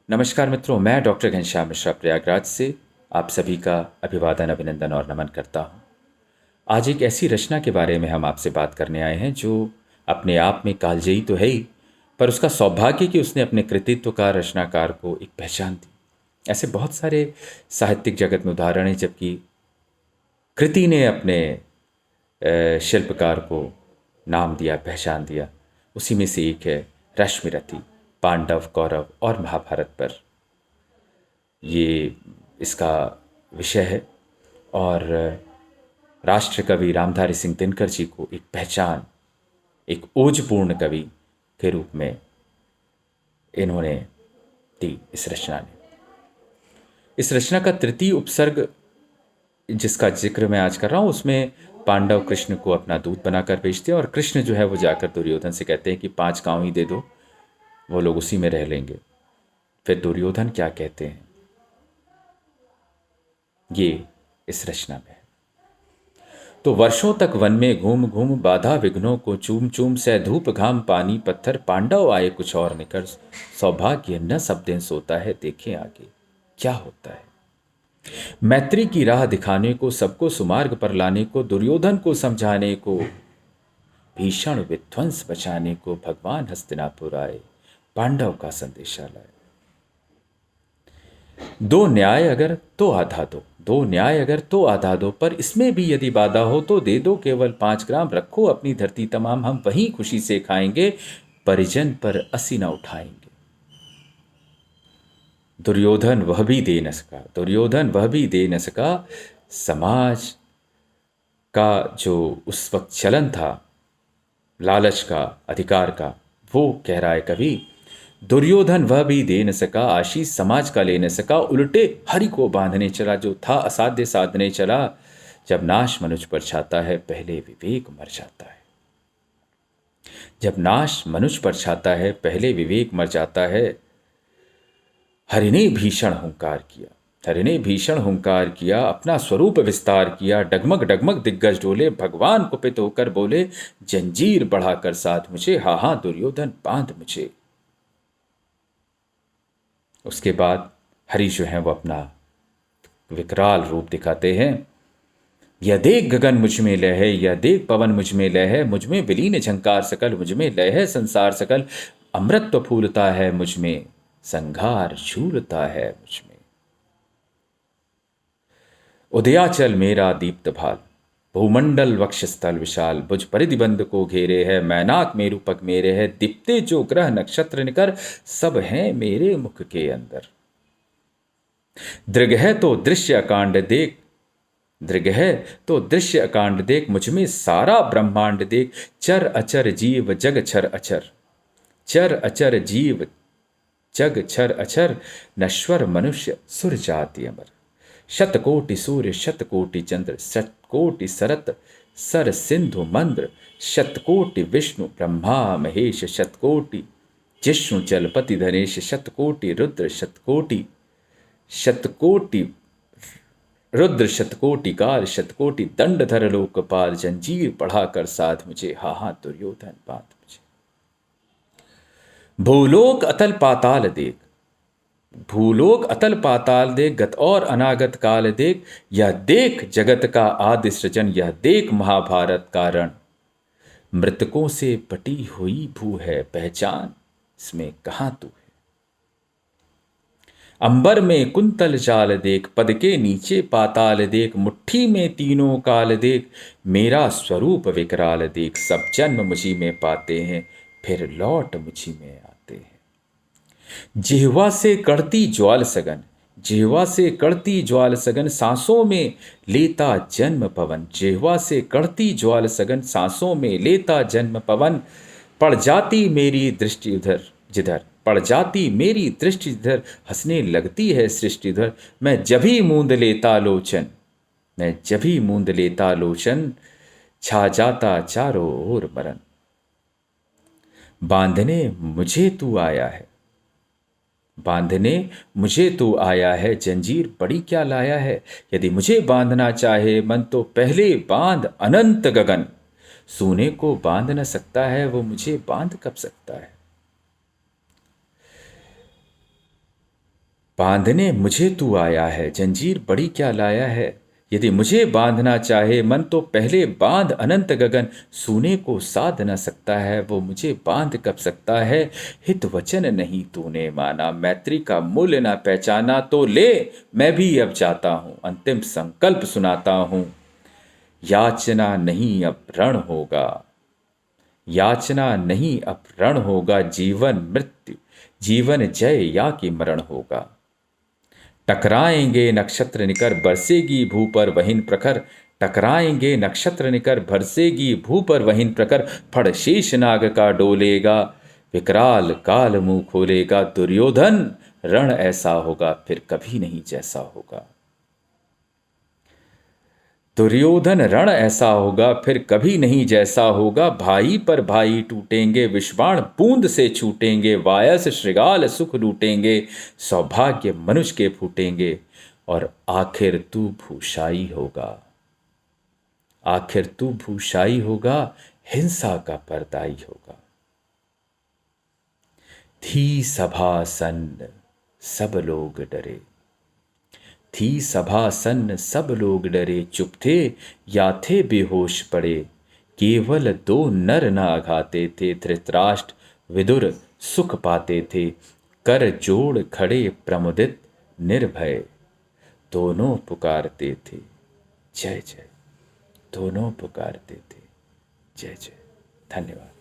नमस्कार मित्रों, मैं डॉक्टर घनश्याम मिश्रा प्रयागराज से आप सभी का अभिवादन, अभिनंदन और नमन करता हूँ। आज एक ऐसी रचना के बारे में हम आपसे बात करने आए हैं जो अपने आप में कालजयी तो है ही, पर उसका सौभाग्य कि उसने अपने कृतित्व का रचनाकार को एक पहचान दी। ऐसे बहुत सारे साहित्यिक जगत में उदाहरण हैं जबकि कृति ने अपने शिल्पकार को नाम दिया, पहचान दिया। उसी में से एक है रश्मिरथी, पांडव, कौरव और महाभारत पर ये इसका विषय है। और राष्ट्र कवि रामधारी सिंह दिनकर जी को एक पहचान, एक ओजपूर्ण कवि के रूप में इन्होंने दी इस रचना ने। इस रचना का तृतीय उपसर्ग जिसका जिक्र मैं आज कर रहा हूँ उसमें पांडव कृष्ण को अपना दूत बनाकर भेजते हैं और कृष्ण जो है वो जाकर दुर्योधन से कहते हैं कि 5 गांव ही दे दो, वो लोग उसी में रह लेंगे। फिर दुर्योधन क्या कहते हैं ये इस रचना में है। तो वर्षों तक वन में घूम घूम बाधा विघ्नों को चूम चूम से धूप घाम पानी पत्थर पांडव आए कुछ और निकर सौभाग्य न सब दिन सोता है देखें आगे क्या होता है। मैत्री की राह दिखाने को, सबको सुमार्ग पर लाने को, दुर्योधन को समझाने को, भीषण विध्वंस बचाने को भगवान हस्तिनापुर आए, पांडव का संदेशा लाए। दो न्याय अगर तो आधा दो, दो न्याय अगर तो आधा दो, पर इसमें भी यदि बाधा हो तो दे दो केवल 5 ग्राम, रखो अपनी धरती तमाम, हम वहीं खुशी से खाएंगे, परिजन पर असी न उठाएंगे। दुर्योधन वह भी दे न सका, दुर्योधन वह भी दे न सका, समाज का जो उस वक्त चलन था, लालच का, अधिकार का, वो कह रहा है कवि, दुर्योधन वह भी दे न सका, आशीष समाज का ले न सका, उल्टे हरि को बांधने चला, जो था असाध्य साधने चला, जब नाश मनुष्य पर छाता है पहले विवेक मर जाता है। जब नाश मनुष्य पर छाता है पहले विवेक मर जाता है। हरि ने भीषण हुंकार किया, हरि ने भीषण हुंकार किया, अपना स्वरूप विस्तार किया, डगमग डगमग दिग्गज डोले, भगवान कुपित होकर बोले, जंजीर बढ़ाकर साथ मुझे, हा हा दुर्योधन बांध मुझे। उसके बाद हरि जो है वो अपना विकराल रूप दिखाते हैं। यह देख गगन मुझ में लय है, यह देख पवन मुझ में लय है, मुझ में विलीन झंकार सकल, मुझ में लय है संसार सकल, अमृत फूलता है मुझ में, संघार झूलता है मुझ में। उदयाचल मेरा दीप्त भाल, भूमंडल वक्षस्थल विशाल, बुझ परिधिबंध को घेरे है, मैनाक मेरु पग मेरे है, दीप्ते जो ग्रह नक्षत्र निकर, सब हैं मेरे मुख के अंदर। दृग है तो दृश्य अकांड देख, दृग है तो दृश्य अकांड देख, मुझ में सारा ब्रह्मांड देख, चर अचर जीव जग छर अचर, चर अचर जीव जग छर अचर, नश्वर मनुष्य सुर जाति अमर, शतकोटि सूर्य शतकोटि चंद्र, शतकोटि सरत सर सिंधु मंद्र, शतकोटि विष्णु ब्रह्मा महेश, शतकोटि जिष्णु जलपति धनेश, शतकोटि रुद्र शतकोटि, शतकोटि रुद्र शतकोटि काल, शतकोटि दंडधर लोकपाल, जंजीर बढ़ाकर साथ मुझे, हा हा दुर्योधन बांध मुझे। भूलोक अतल पाताल देख, भूलोक अतल पाताल देख, गत और अनागत काल देख, यह देख जगत का आदि सृजन, यह देख महाभारत का रण, मृतकों से पटी हुई भू है पहचान, इसमें कहां तू है। अंबर में कुंतल जाल देख, पद के नीचे पाताल देख, मुट्ठी में तीनों काल देख, मेरा स्वरूप विकराल देख, सब जन्म मुझी में पाते हैं फिर लौट मुझी में आते हैं। जिह्वा से कड़ती ज्वाल सगन, जिह्वा से कड़ती ज्वाल सगन, सांसों में लेता जन्म पवन, जिह्वा से कड़ती ज्वाल सगन, सांसों में लेता जन्म पवन, पड़ जाती मेरी दृष्टि उधर जिधर, पड़ जाती मेरी दृष्टि जिधर, हंसने लगती है सृष्टि उधर, मैं जभी मूंद लेता लोचन, मैं जभी मूंद लेता लोचन, छा जाता चारों ओर मरण, बांधने मुझे तू आया है, बांधने मुझे तू आया है, जंजीर बड़ी क्या लाया है, यदि मुझे बांधना चाहे मन तो पहले बांध अनंत गगन, सोने को बांध न सकता है वो मुझे बांध कब सकता है। बांधने मुझे तू आया है, जंजीर बड़ी क्या लाया है। यदि मुझे बांधना चाहे मन तो पहले बांध अनंत गगन। सूने को साध न सकता है वो मुझे बांध कब सकता है। हित वचन नहीं तूने माना, मैत्री का मूल्य ना पहचाना। तो ले मैं भी अब जाता हूँ, अंतिम संकल्प सुनाता हूँ। याचना नहीं अब रण होगा, याचना नहीं अब रण होगा। जीवन मृत्यु, जीवन जय या कि मरण होगा। टकराएंगे नक्षत्र निकर बरसेगी भू पर वहीन प्रखर। टकराएंगे नक्षत्र निकर बरसेगी भू पर वहीन प्रखर। फड़ शेष नाग का डोलेगा, विकराल काल मुंह खोलेगा। दुर्योधन रण ऐसा होगा फिर कभी नहीं जैसा होगा। दुर्योधन रण ऐसा होगा फिर कभी नहीं जैसा होगा। भाई पर भाई टूटेंगे, विषबाण बूंद से छूटेंगे। वायस श्रृगाल सुख लूटेंगे, सौभाग्य मनुष्य के फूटेंगे। और आखिर तू भूषाई होगा, आखिर तू भूषाई होगा। हिंसा का परदाई होगा। थी सभा सन्न सब लोग डरे, थी सभा सन्न सब लोग डरे। चुप थे या थे बेहोश पड़े, केवल दो नर न आघाते थे। धृतराष्ट्र विदुर सुख पाते थे, कर जोड़ खड़े प्रमुदित निर्भय। दोनों पुकारते थे जय जय, दोनों पुकारते थे जय जय। धन्यवाद।